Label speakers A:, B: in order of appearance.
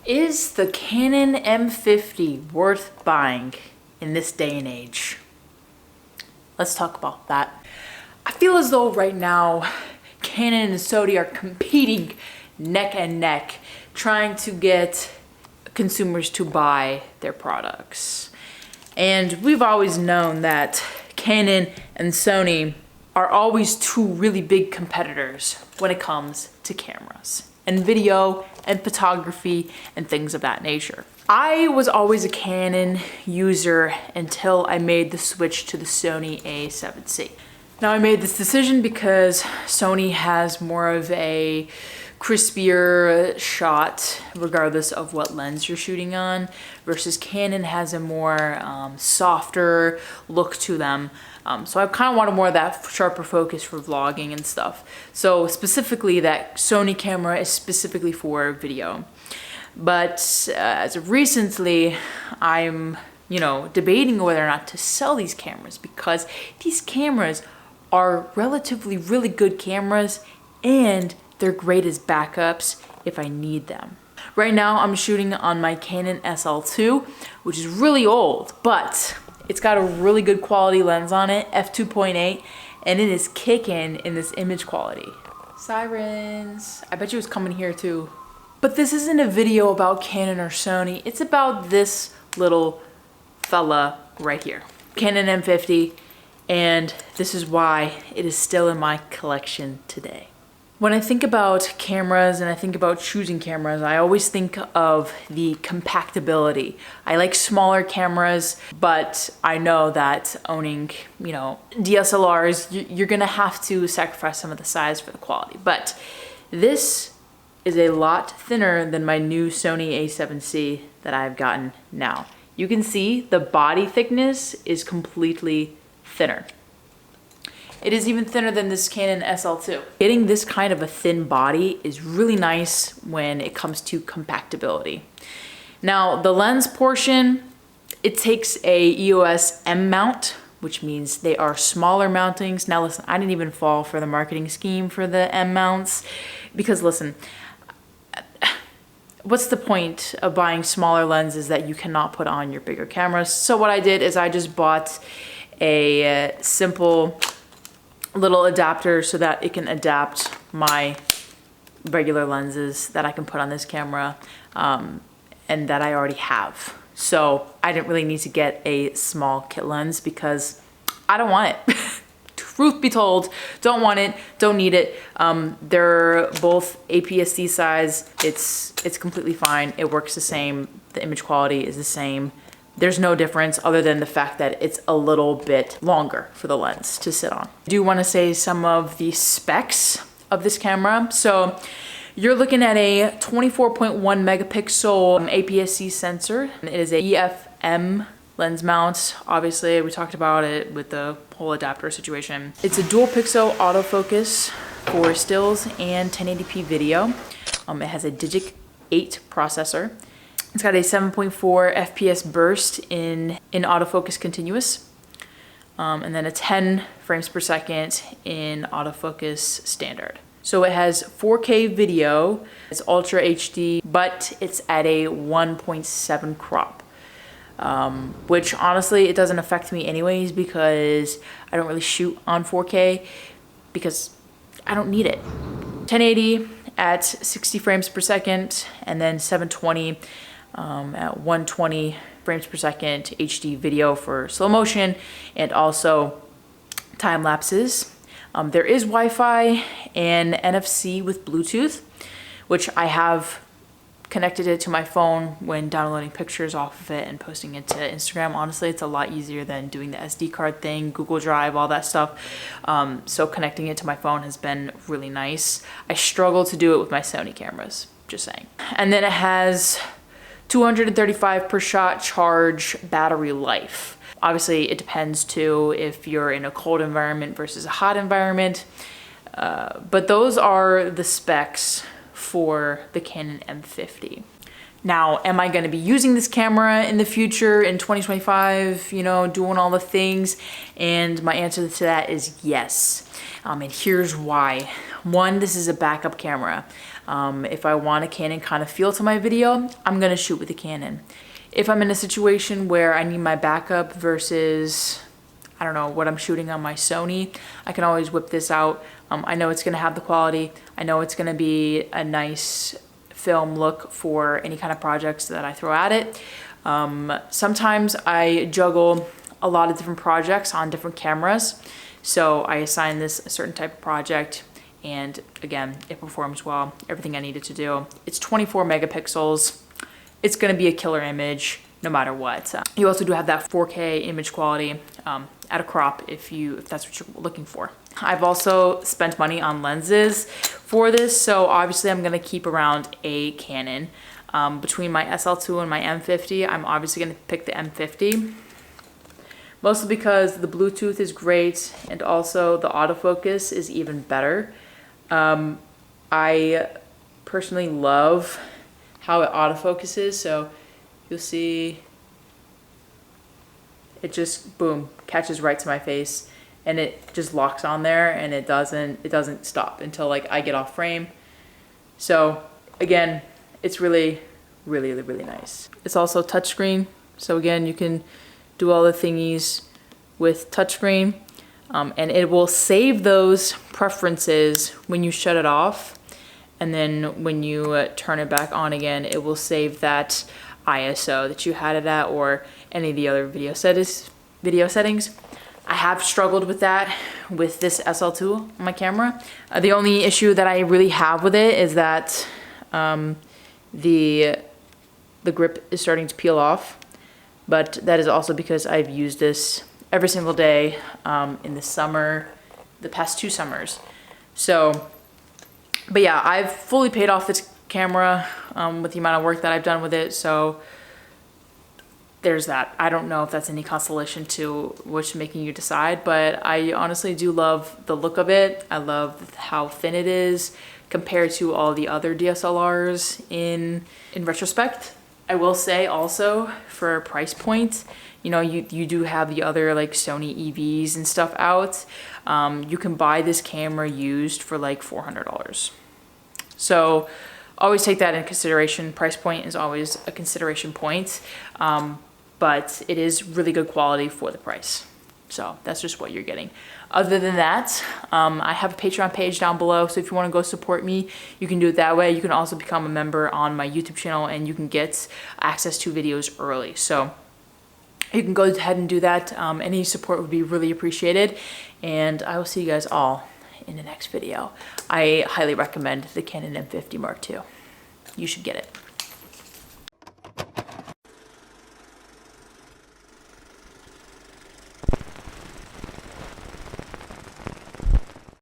A: Is the Canon M50 worth buying in this day and age? Let's talk about that. I feel as though right now Canon and Sony are competing neck and neck, trying to get consumers to buy their products. And we've always known that Canon and Sony are always two really big competitors when it comes to cameras and video and photography and things of that nature. I was always a Canon user until I made the switch to the Sony a7C. Now I made this decision because Sony has more of a crispier shot regardless of what lens you're shooting on, versus Canon has a more softer look to them. So I kind of wanted more of that sharper focus for vlogging and stuff. So specifically that Sony camera is specifically for video. But as of recently, I'm, debating whether or not to sell these cameras, because these cameras are relatively really good cameras and they're great as backups if I need them. Right now I'm shooting on my Canon SL2, which is really old, but it's got a really good quality lens on it, f2.8, and it is kicking in this image quality. Sirens. I bet you it was coming here too. But this isn't a video about Canon or Sony. It's about this little fella right here. Canon M50, and this is why it is still in my collection today. When I think about cameras and I think about choosing cameras, I always think of the compactability. I like smaller cameras, but I know that owning, DSLRs, you're gonna have to sacrifice some of the size for the quality. But this is a lot thinner than my new Sony a7C that I've gotten now. You can see the body thickness is completely thinner. It is even thinner than this Canon SL2. Getting this kind of a thin body is really nice when it comes to compactability. Now, the lens portion, it takes a EOS M mount, which means they are smaller mountings. Now listen, I didn't even fall for the marketing scheme for the M mounts, because listen, what's the point of buying smaller lenses that you cannot put on your bigger cameras? So what I did is I just bought a simple little adapter so that it can adapt my regular lenses that I can put on this camera and that I already have. So I didn't really need to get a small kit lens because I don't want it. Truth be told, don't want it, don't need it. They're both APS-C size. It's completely fine. It works the same. The image quality is the same. There's no difference other than the fact that it's a little bit longer for the lens to sit on. I do want to say some of the specs of this camera. So you're looking at a 24.1 megapixel APS-C sensor. It is a EF-M lens mount. Obviously, we talked about it with the whole adapter situation. It's a dual pixel autofocus for stills and 1080p video. It has a Digic 8 processor. It's got a 7.4 FPS burst in autofocus continuous, and then a 10 frames per second in autofocus standard. So it has 4K video, it's Ultra HD, but it's at a 1.7 crop, which honestly, it doesn't affect me anyways because I don't really shoot on 4K because I don't need it. 1080 at 60 frames per second, and then 720 at 120 frames per second HD video for slow motion and also time lapses. There is Wi-Fi and NFC with Bluetooth, which I have connected it to my phone when downloading pictures off of it and posting it to Instagram. Honestly, it's a lot easier than doing the SD card thing, Google Drive, all that stuff. So connecting it to my phone has been really nice. I struggle to do it with my Sony cameras, just saying. And then it has 235 per shot charge battery life. Obviously, it depends too if you're in a cold environment versus a hot environment. But those are the specs for the Canon M50. Now, am I going to be using this camera in the future in 2025, doing all the things? And my answer to that is yes. And here's why. One, this is a backup camera. If I want a Canon kind of feel to my video, I'm gonna shoot with a Canon. If I'm in a situation where I need my backup versus, I don't know, what I'm shooting on my Sony, I can always whip this out. I know it's gonna have the quality. I know it's gonna be a nice film look for any kind of projects that I throw at it. Sometimes I juggle a lot of different projects on different cameras. So I assign this a certain type of project, and again, it performs well, everything I needed to do. It's 24 megapixels. It's gonna be a killer image no matter what. You also do have that 4K image quality at a crop if that's what you're looking for. I've also spent money on lenses for this, so obviously I'm gonna keep around a Canon. Between my SL2 and my M50, I'm obviously gonna pick the M50. Mostly because the Bluetooth is great and also the autofocus is even better. I personally love how it autofocuses, so you'll see it just, boom, catches right to my face, and it just locks on there, and it doesn't stop until like I get off frame. So again, it's really nice. It's also touchscreen, so again, you can do all the thingies with touchscreen, and it will save those preferences when you shut it off, and then when you turn it back on again, it will save that ISO that you had it at or any of the other video settings. I have struggled with that with this SL2 on my camera. The only issue that I really have with it is that the grip is starting to peel off, but that is also because I've used this every single day in the summer, the past 2 summers. So, but yeah, I've fully paid off this camera with the amount of work that I've done with it, so there's that. I don't know if that's any consolation to which making you decide, but I honestly do love the look of it. I love how thin it is compared to all the other DSLRs in retrospect. I will say also for a price point, you know, you do have the other like Sony EVs and stuff out. You can buy this camera used for like $400. So always take that in consideration. Price point is always a consideration point, but it is really good quality for the price. So that's just what you're getting. Other than that, I have a Patreon page down below, so if you want to go support me, you can do it that way. You can also become a member on my YouTube channel, and you can get access to videos early. So you can go ahead and do that. Any support would be really appreciated, and I will see you guys all in the next video. I highly recommend the Canon M50 Mark II. You should get it.